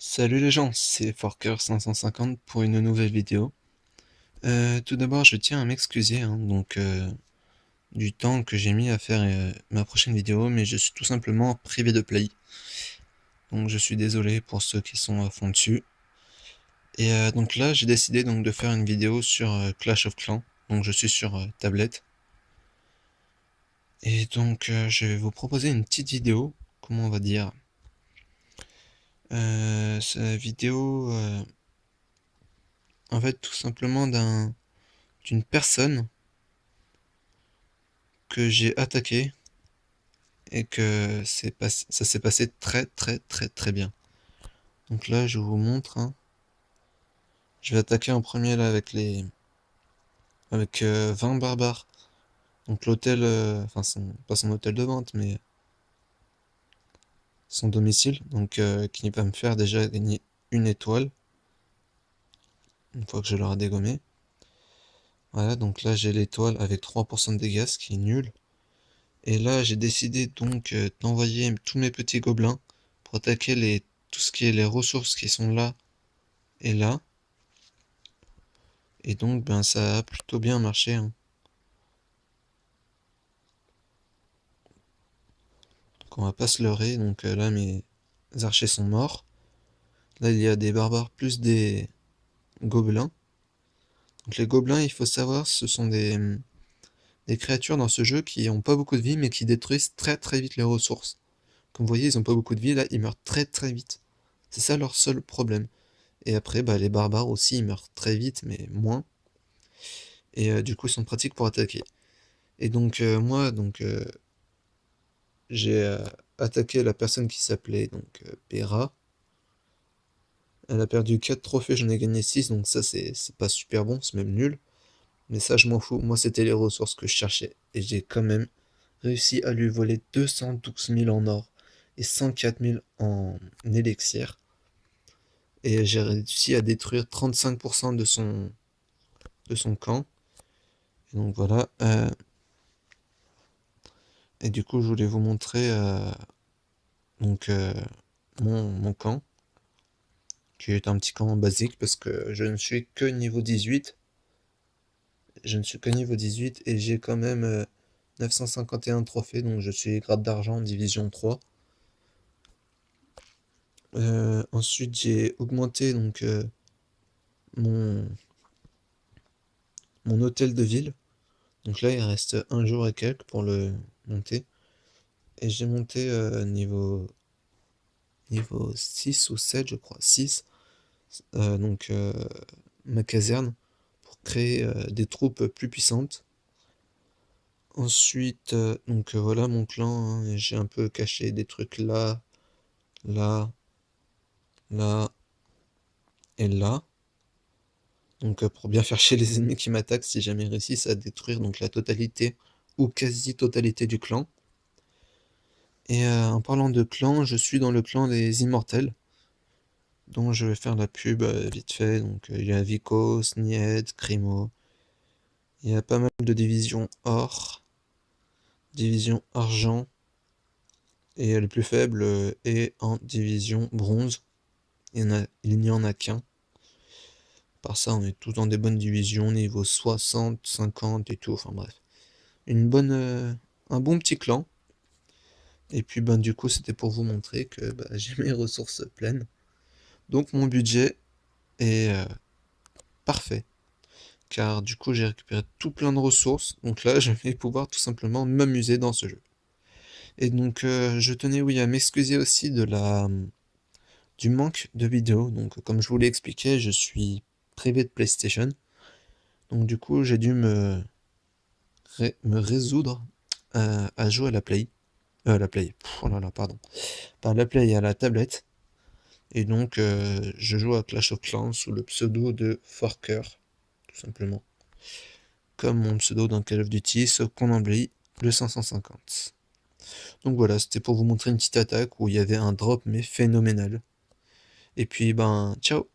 Salut les gens, c'est Forker550 pour une nouvelle vidéo. Tout d'abord, je tiens à m'excuser du temps que j'ai mis à faire ma prochaine vidéo, mais je suis tout simplement privé de play. Donc je suis désolé pour ceux qui sont à fond dessus. Et donc là, j'ai décidé donc de faire une vidéo sur Clash of Clans. Donc je suis sur tablette. Et donc je vais vous proposer une petite vidéo, comment on va dire. C'est une vidéo en fait tout simplement d'une personne que j'ai attaqué et que ça s'est passé très très très très bien. Donc là, je vous montre, hein. Je vais attaquer en premier là avec 20 barbares. Donc l'hôtel, enfin pas son hôtel de vente, mais son domicile, donc qui va me faire déjà gagner une étoile une fois que je l'aurai dégommé. Voilà, donc là j'ai l'étoile avec 3% de dégâts, ce qui est nul. Et là j'ai décidé donc d'envoyer tous mes petits gobelins pour attaquer tout ce qui est les ressources qui sont là et là. Et donc, ben, ça a plutôt bien marché, hein. Donc, on va pas se leurrer. Donc là, mes archers sont morts. Là, il y a des barbares plus des gobelins. Donc les gobelins, il faut savoir, ce sont des créatures dans ce jeu qui ont pas beaucoup de vie, mais qui détruisent très très vite les ressources. Comme vous voyez, ils ont pas beaucoup de vie, là, ils meurent très très vite. C'est ça leur seul problème. Et après, bah, les barbares aussi, ils meurent très vite, mais moins. Et du coup, ils sont pratiques pour attaquer. Et donc, moi, j'ai attaqué la personne qui s'appelait donc Pera. Elle a perdu 4 trophées, j'en ai gagné 6, donc ça c'est pas super bon, c'est même nul. Mais ça je m'en fous, moi c'était les ressources que je cherchais. Et j'ai quand même réussi à lui voler 212 000 en or et 104 000 en élixir. Et j'ai réussi à détruire 35% de son camp. Et donc voilà. Et du coup je voulais vous montrer donc mon camp, qui est un petit camp basique parce que je ne suis que niveau 18. Je ne suis que niveau 18 et j'ai quand même 951 trophées, donc je suis grade d'argent division 3. Ensuite, j'ai augmenté mon, mon hôtel de ville. Donc là, il reste un jour et quelques pour le monter. Et j'ai monté niveau 6 ou 7, je crois. 6. Donc ma caserne pour créer des troupes plus puissantes. Ensuite, voilà mon clan, hein, j'ai un peu caché des trucs là, là, là et là. Donc pour bien faire chier les ennemis qui m'attaquent si jamais ils réussissent à détruire donc la totalité ou quasi-totalité du clan. Et en parlant de clan, je suis dans le clan des immortels, dont je vais faire la pub vite fait. Donc il y a Vikos, Nied, Crimo. Il y a pas mal de divisions or, division argent, et le plus faible est en division bronze. Il n'y en a qu'un. Par ça, on est tous dans des bonnes divisions, niveau 60, 50 et tout, enfin bref. Un bon petit clan. Et puis ben du coup c'était pour vous montrer que bah, j'ai mes ressources pleines. Donc mon budget est parfait. Car du coup j'ai récupéré tout plein de ressources. Donc là je vais pouvoir tout simplement m'amuser dans ce jeu. Et donc je tenais oui à m'excuser aussi du manque de vidéos. Donc comme je vous l'ai expliqué, je suis privé de PlayStation. Donc du coup j'ai dû me résoudre à jouer à la Play. La Play. Oh là là, pardon. Pas à la Play, à la tablette. Et donc, je joue à Clash of Clans sous le pseudo de Forker, tout simplement. Comme mon pseudo dans Call of Duty, sauf qu'on oublie le 550. Donc voilà, c'était pour vous montrer une petite attaque où il y avait un drop, mais phénoménal. Et puis, ben, ciao!